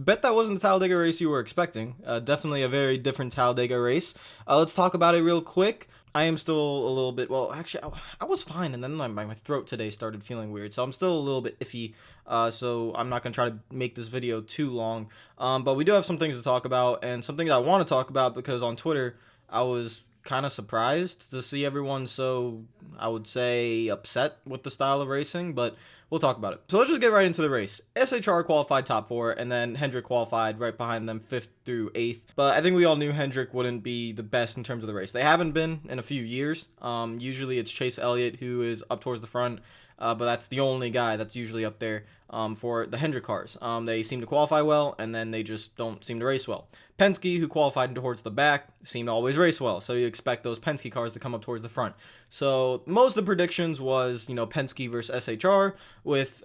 bet that wasn't the Talladega race you were expecting. Definitely a very different Talladega race. Let's talk about it real quick. I am still a little bit, well, actually, I was fine, and then my throat today started feeling weird, so I'm still a little bit iffy, so I'm not going to try to make this video too long, but we do have some things to talk about, and some things I want to talk about, because on Twitter, I was kind of surprised to see everyone so, I would say, upset with the style of racing, but we'll talk about it. So let's just get right into the race. SHR qualified top 4, and then Hendrick qualified right behind them 5th through 8th. But I think we all knew Hendrick wouldn't be the best in terms of the race. They haven't been in a few years. Usually it's Chase Elliott who is up towards the front, but that's the only guy that's usually up there for the Hendrick cars. They seem to qualify well, and then they just don't seem to race well. Penske, who qualified towards the back, seemed to always race well, so you expect those Penske cars to come up towards the front. So most of the predictions was, Penske versus SHR, with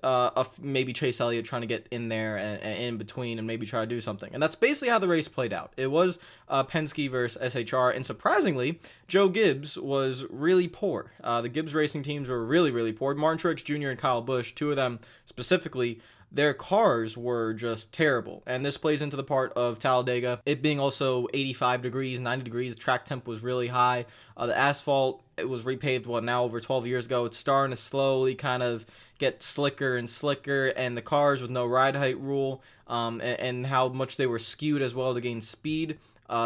maybe Chase Elliott trying to get in there and in between and maybe try to do something. And that's basically how the race played out. It was Penske versus SHR, and surprisingly, Joe Gibbs was really poor. The Gibbs racing teams were really, really poor. Martin Truex Jr. and Kyle Busch, two of them specifically, their cars were just terrible. And this plays into the part of Talladega, it being also 85 degrees, 90 degrees, the track temp was really high. The asphalt, it was repaved, now over 12 years ago. It's starting to slowly kind of get slicker and slicker, and the cars with no ride height rule, and how much they were skewed as well to gain speed,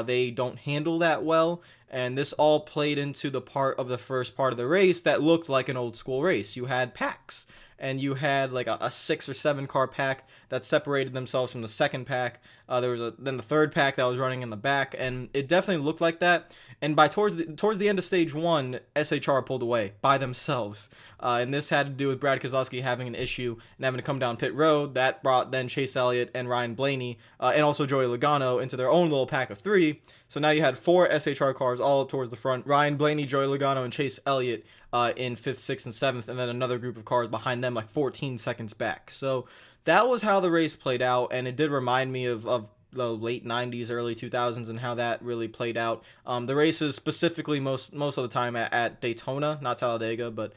they don't handle that well. And this all played into the part of the first part of the race that looked like an old school race. You had packs, and you had like a 6 or 7 car pack that separated themselves from the second pack. There was then the third pack that was running in the back, and it definitely looked like that. And by towards the end of stage 1, SHR pulled away by themselves, and this had to do with Brad Keselowski having an issue and having to come down pit road. That brought then Chase Elliott and Ryan Blaney, and also Joey Logano, into their own little pack of 3. So now you had 4 SHR cars all up towards the front: Ryan Blaney, Joey Logano, and Chase Elliott in 5th, 6th, and 7th, and then another group of cars behind them like 14 seconds back. So that was how the race played out, and it did remind me of the late 90s, early 2000s, and how that really played out. The races specifically most of the time at Daytona, not Talladega, but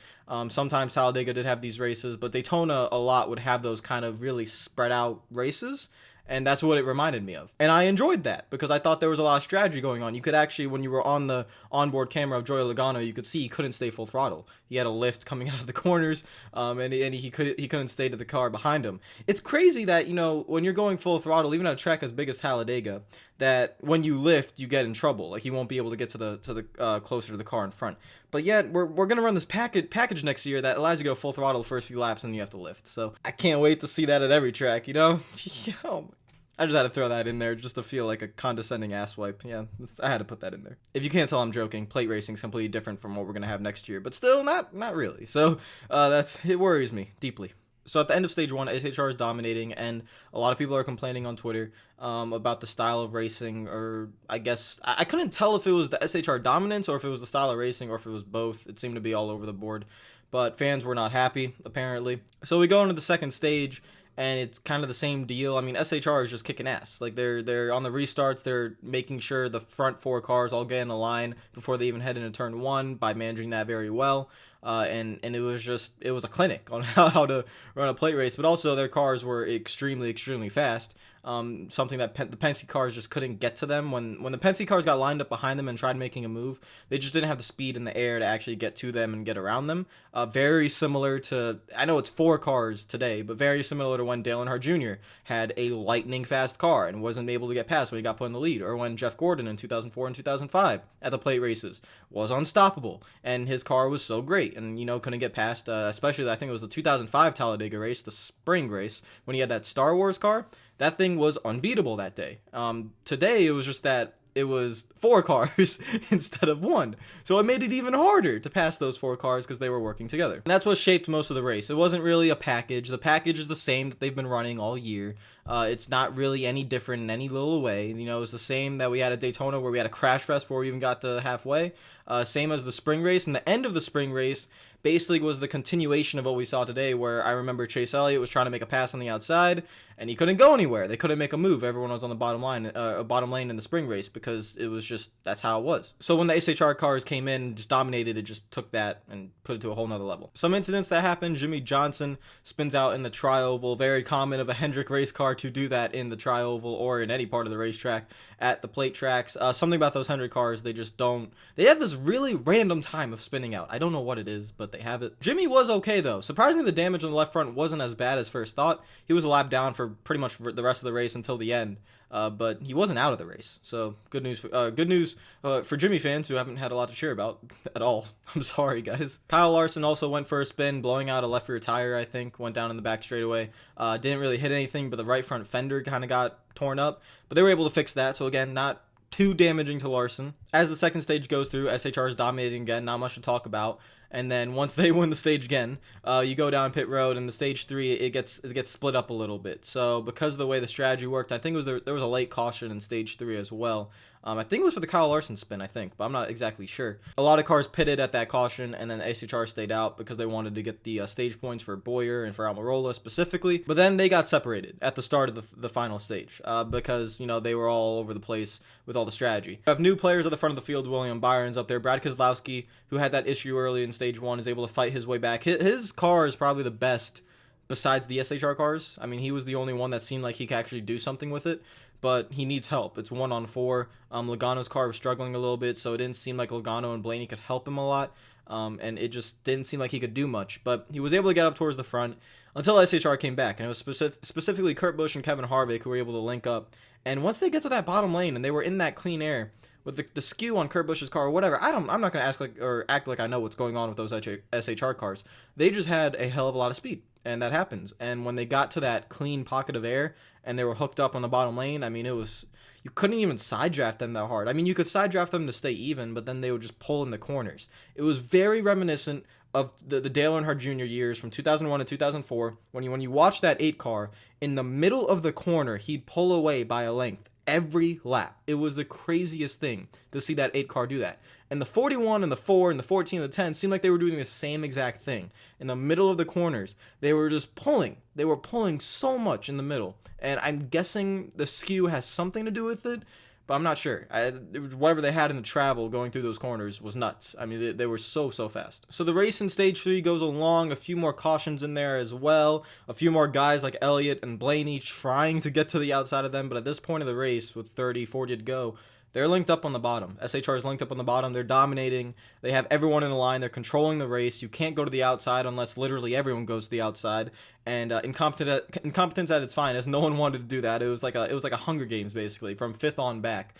sometimes Talladega did have these races, but Daytona a lot would have those kind of really spread out races. And that's what it reminded me of. And I enjoyed that because I thought there was a lot of strategy going on. You could actually, when you were on the onboard camera of Joey Logano, you could see he couldn't stay full throttle. He had a lift coming out of the corners, and he couldn't stay to the car behind him. It's crazy that, when you're going full throttle, even at a track as big as Talladega, that when you lift, you get in trouble. Like, you won't be able to get to the closer to the car in front. But yet, we're gonna run this package next year that allows you to go full throttle the first few laps, and you have to lift. So I can't wait to see that at every track. I just had to throw that in there just to feel like a condescending asswipe. Yeah, I had to put that in there. If you can't tell, I'm joking. Plate racing is completely different from what we're gonna have next year, but still not really. So it worries me deeply. So at the end of stage 1, SHR is dominating, and a lot of people are complaining on Twitter about the style of racing, or I guess I couldn't tell if it was the SHR dominance or if it was the style of racing or if it was both. It seemed to be all over the board, but fans were not happy, apparently. So we go into the second stage, and it's kind of the same deal. I mean, SHR is just kicking ass. Like, they're on the restarts, they're making sure the front 4 cars all get in a line before they even head into turn 1 by managing that very well. And it was a clinic on how to run a plate race, but also their cars were extremely, extremely fast. Something that the Penske cars just couldn't get to them. When the Penske cars got lined up behind them and tried making a move, they just didn't have the speed in the air to actually get to them and get around them. Very similar to, I know it's 4 cars today, but very similar to when Dale Earnhardt Jr. had a lightning fast car and wasn't able to get past when he got put in the lead, or when Jeff Gordon in 2004 and 2005 at the plate races was unstoppable, and his car was so great and, couldn't get past, especially I think it was the 2005 Talladega race, the spring race, when he had that Star Wars car. That thing was unbeatable that day. Today, it was just that it was 4 cars instead of 1. So it made it even harder to pass those 4 cars because they were working together. And that's what shaped most of the race. It wasn't really a package. The package is the same that they've been running all year. It's not really any different in any little way. It's the same that we had at Daytona, where we had a crash fest before we even got to halfway. Same as the spring race. And the end of the spring race basically was the continuation of what we saw today, where I remember Chase Elliott was trying to make a pass on the outside, and he couldn't go anywhere. They couldn't make a move. Everyone was on the bottom lane in the spring race, because it was just, that's how it was. So when the SHR cars came in and just dominated, it just took that and put it to a whole nother level. Some incidents that happened: Jimmie Johnson spins out in the tri-oval, very common of a Hendrick race car to do that in the tri-oval or in any part of the racetrack at the plate tracks. Something about those Hendrick cars, they just don't. They have this really random time of spinning out. I don't know what it is, but they have it. Jimmie was okay though. Surprisingly, the damage on the left front wasn't as bad as first thought. He was a lap down for pretty much the rest of the race until the end. But he wasn't out of the race, so good news for Jimmie fans who haven't had a lot to cheer about at all. I'm sorry, guys. Kyle Larson also went for a spin, blowing out a left rear tire, I think, went down in the back straightaway. Didn't really hit anything, but the right front fender kind of got torn up, but they were able to fix that, so again, not too damaging to Larson. As the second stage goes through, SHR is dominating again, not much to talk about. And then once they win the stage again, you go down pit road, and the stage 3 it gets split up a little bit. So because of the way the strategy worked, I think it was there was a late caution in stage 3 as well. I think it was for the Kyle Larson spin, I think, but I'm not exactly sure. A lot of cars pitted at that caution, and then SHR stayed out because they wanted to get the stage points for Bowyer and for Almirola specifically. But then they got separated at the start of the final stage because, you know, they were all over the place with all the strategy. We have new players at the front of the field. William Byron's up there. Brad Keselowski, who had that issue early in stage 1, is able to fight his way back. His car is probably the best besides the SHR cars. I mean, he was the only one that seemed like he could actually do something with it, but he needs help. It's 1-on-4. Logano's car was struggling a little bit, so it didn't seem like Logano and Blaney could help him a lot, and it just didn't seem like he could do much. But he was able to get up towards the front until SHR came back, and it was specifically Kurt Busch and Kevin Harvick who were able to link up. And once they get to that bottom lane and they were in that clean air, with the skew on Kurt Busch's car or whatever, I'm not gonna act like I know what's going on with those SHR cars. They just had a hell of a lot of speed, and that happens. And when they got to that clean pocket of air and they were hooked up on the bottom lane, I mean, you couldn't even side draft them that hard. I mean, you could side draft them to stay even, but then they would just pull in the corners. It was very reminiscent of the Dale Earnhardt Jr. years from 2001 to 2004, when you watch that 8 car, in the middle of the corner, he'd pull away by a length every lap. It was the craziest thing to see that 8 car do that. And the 41 and the 4 and the 14 and the 10 seemed like they were doing the same exact thing. In the middle of the corners, they were just pulling. They were pulling so much in the middle. And I'm guessing the skew has something to do with it, but I'm not sure. Whatever they had in the travel going through those corners was nuts. I mean, they were so fast. So the race in stage 3 goes along. A few more cautions in there as well. A few more guys like Elliott and Blaney trying to get to the outside of them. But at this point of the race, with 30, 40 to go, they're linked up on the bottom. SHR is linked up on the bottom. They're dominating. They have everyone in the line. They're controlling the race. You can't go to the outside unless literally everyone goes to the outside. And incompetence at its finest. No one wanted to do that. It was like a Hunger Games basically from 5th on back.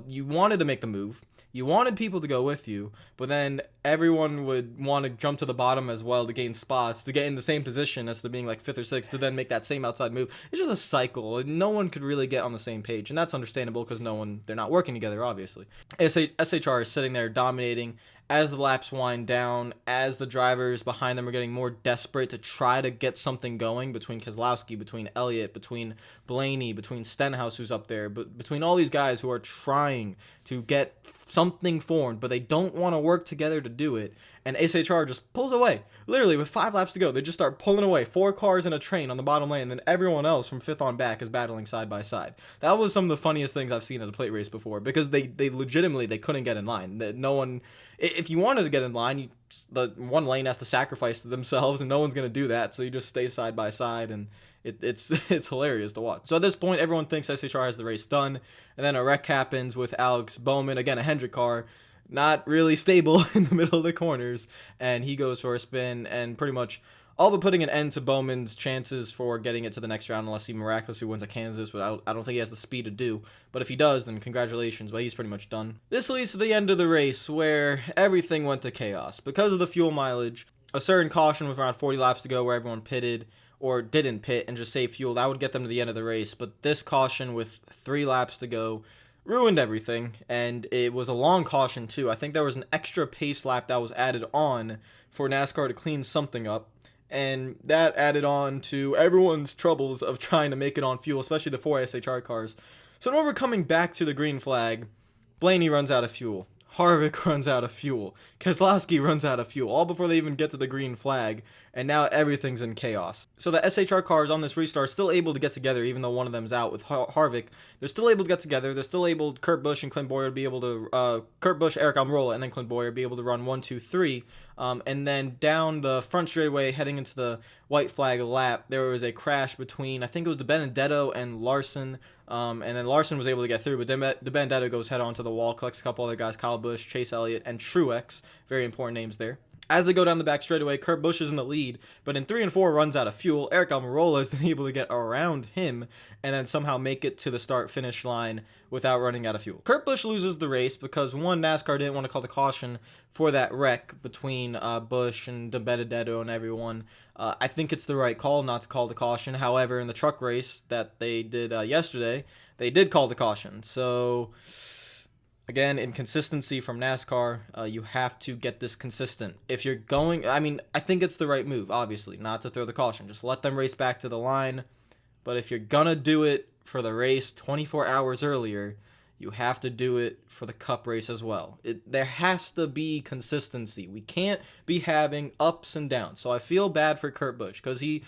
You wanted to make the move. You wanted people to go with you, but then everyone would want to jump to the bottom as well to gain spots, to get in the same position as to being like 5th or 6th, to then make that same outside move. It's just a cycle. No one could really get on the same page, and that's understandable because they're not working together, obviously. SHR is sitting there dominating as the laps wind down, as the drivers behind them are getting more desperate to try to get something going between Keselowski, between Elliott, between Blaney, between Stenhouse, who's up there, but between all these guys who are trying to get something formed, but they don't want to work together to do it. And SHR just pulls away. Literally, with 5 laps to go, they just start pulling away. 4 cars in a train on the bottom lane, and then everyone else from 5th on back is battling side by side. That was some of the funniest things I've seen at a plate race before, because they legitimately, they couldn't get in line. No one, if you wanted to get in line, the one lane has to sacrifice to themselves, and no one's going to do that, so you just stay side by side, and it's hilarious to watch. So at this point, everyone thinks SHR has the race done, and then a wreck happens with Alex Bowman, again a Hendrick car, not really stable in the middle of the corners, and he goes for a spin and pretty much all but putting an end to Bowman's chances for getting it to the next round, unless he miraculously wins at Kansas, which I don't think he has the speed to do. But if he does, then congratulations, but he's pretty much done. This leads to the end of the race, where everything went to chaos. Because of the fuel mileage, a certain caution with around 40 laps to go where everyone pitted, or didn't pit and just saved fuel, that would get them to the end of the race. But this caution with 3 laps to go ruined everything, and it was a long caution too. I think there was an extra pace lap that was added on for NASCAR to clean something up, and that added on to everyone's troubles of trying to make it on fuel, especially the 4 SHR cars. So when we're coming back to the green flag, Blaney runs out of fuel. Harvick runs out of fuel. Keselowski runs out of fuel, all before they even get to the green flag, and now everything's in chaos. So the SHR cars on this restart are still able to get together, even though one of them's out with Harvick. They're still able to get together. They're still able, Kurt Busch and Clint Bowyer, to be able to, Kurt Busch, Aric, Almirola, and then Clint Bowyer be able to run 1, 2, 3. And then down the front straightaway, heading into the white flag lap, there was a crash between, I think it was DiBenedetto and Larson, and then Larson was able to get through, but DiBenedetto goes head on to the wall, collects a couple other guys, Kyle Busch, Chase Elliott, and Truex, very important names there. As they go down the back straightaway, Kurt Busch is in the lead, but in 3 and 4 runs out of fuel. Aric Almirola is then able to get around him and then somehow make it to the start-finish line without running out of fuel. Kurt Busch loses the race because, one, NASCAR didn't want to call the caution for that wreck between Busch and DiBenedetto and everyone. I think it's the right call not to call the caution. However, in the truck race that they did yesterday, they did call the caution. So, again, inconsistency from NASCAR. You have to get this consistent. If you're going, I mean, I think it's the right move, obviously, not to throw the caution. Just let them race back to the line. But if you're going to do it for the race 24 hours earlier, you have to do it for the Cup race as well. There has to be consistency. We can't be having ups and downs. So I feel bad for Kurt Busch because he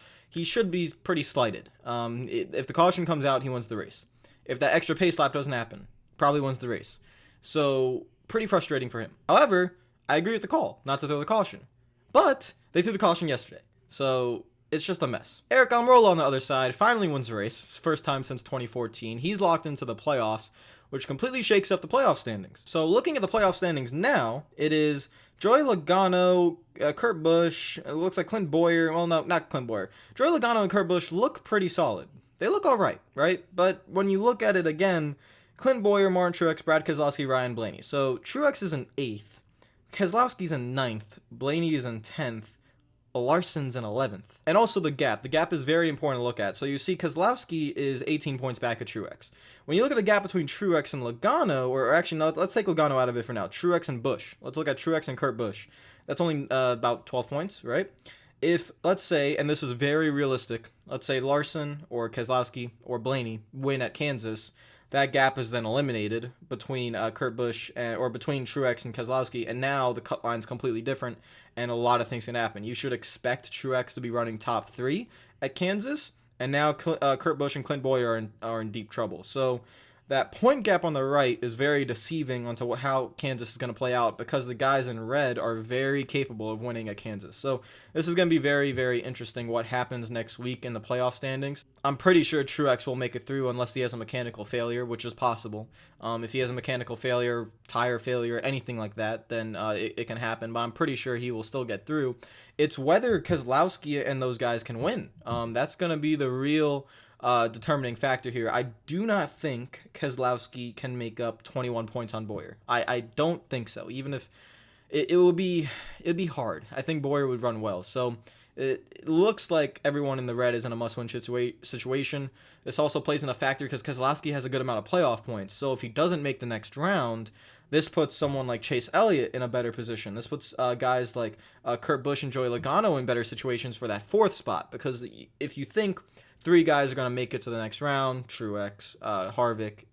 should be pretty slighted. If the caution comes out, he wins the race. If that extra pace lap doesn't happen, probably wins the race. So, pretty frustrating for him. However, I agree with the call, not to throw the caution. But, they threw the caution yesterday. So, it's just a mess. Aric Almirola on the other side finally wins the race. His first time since 2014. He's locked into the playoffs, which completely shakes up the playoff standings. So, looking at the playoff standings now, it is Joey Logano, Kurt Busch, it looks like Clint Bowyer. Well, no, not Clint Bowyer. Joey Logano and Kurt Busch look pretty solid. They look alright, right? But when you look at it again, Clint Bowyer, Martin Truex, Brad Keselowski, Ryan Blaney. So Truex is in 8th, Keselowski's in 9th, Blaney is in 10th, Larson's in 11th. And also the gap. The gap is very important to look at. So you see Keselowski is 18 points back at Truex. When you look at the gap between Truex and Logano, or actually, no, let's take Logano out of it for now. Truex and Busch. Let's look at Truex and Kurt Busch. That's only about 12 points, right? If, let's say, and this is very realistic, let's say Larson or Keselowski or Blaney win at Kansas, that gap is then eliminated between Kurt Busch or between Truex and Keselowski, and now the cut line's completely different, and a lot of things can happen. You should expect Truex to be running top 3 at Kansas, and now Kurt Busch and Clint Bowyer are in deep trouble. So that point gap on the right is very deceiving onto how Kansas is going to play out because the guys in red are very capable of winning at Kansas. So this is going to be very, very interesting what happens next week in the playoff standings. I'm pretty sure Truex will make it through unless he has a mechanical failure, which is possible. If he has a mechanical failure, tire failure, anything like that, then it can happen. But I'm pretty sure he will still get through. It's whether Keselowski and those guys can win. That's going to be the real determining factor here. I do not think Keselowski can make up 21 points on Bowyer. I don't think so. Even if it'd be hard. I think Bowyer would run well. So it looks like everyone in the red is in a must-win situation. This also plays in a factor because Keselowski has a good amount of playoff points. So if he doesn't make the next round, this puts someone like Chase Elliott in a better position. This puts guys like Kurt Busch and Joey Logano in better situations for that 4th spot. Because if you think 3 guys are going to make it to the next round, Truex, Harvick,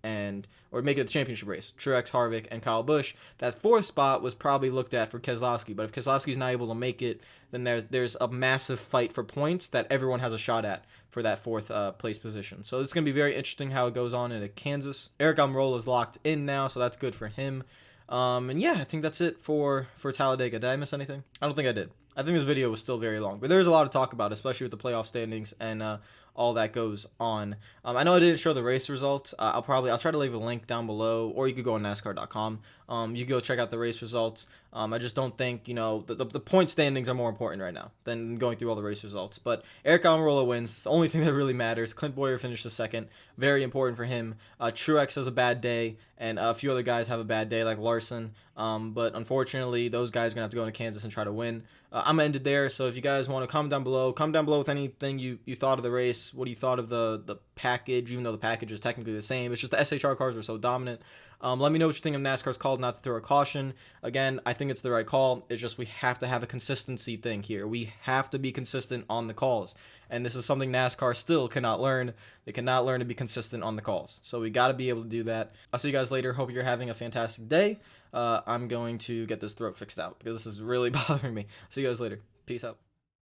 or make it to the championship race, Truex, Harvick, and Kyle Busch, that 4th spot was probably looked at for Keselowski. But if Keselowski's not able to make it, then there's a massive fight for points that everyone has a shot at for that 4th place position. So it's going to be very interesting how it goes on in Kansas. Aric Almirola is locked in now, so that's good for him. And yeah, I think that's it for Talladega. Did I miss anything? I don't think I did. I think this video was still very long, but there's a lot to talk about, especially with the playoff standings and all that goes on. I know I didn't show the race results. I'll try to leave a link down below, or you could go on NASCAR.com. You can go check out the race results. I just don't think, the point standings are more important right now than going through all the race results. But Aric Almirola wins. It's the only thing that really matters. Clint Bowyer finished 2nd. Very important for him. Truex has a bad day, and a few other guys have a bad day, like Larson. But unfortunately, those guys are going to have to go into Kansas and try to win. I'm going to end it there. So if you guys want to comment down below with anything you thought of the race. What do you thought of the package, even though the package is technically the same. It's just the SHR cars were so dominant. Let me know what you think of NASCAR's call not to throw a caution. Again, I think it's the right call. It's just we have to have a consistency thing here. We have to be consistent on the calls. And this is something NASCAR still cannot learn. They cannot learn to be consistent on the calls. So we got to be able to do that. I'll see you guys later. Hope you're having a fantastic day. I'm going to get this throat fixed out because this is really bothering me. See you guys later. Peace out.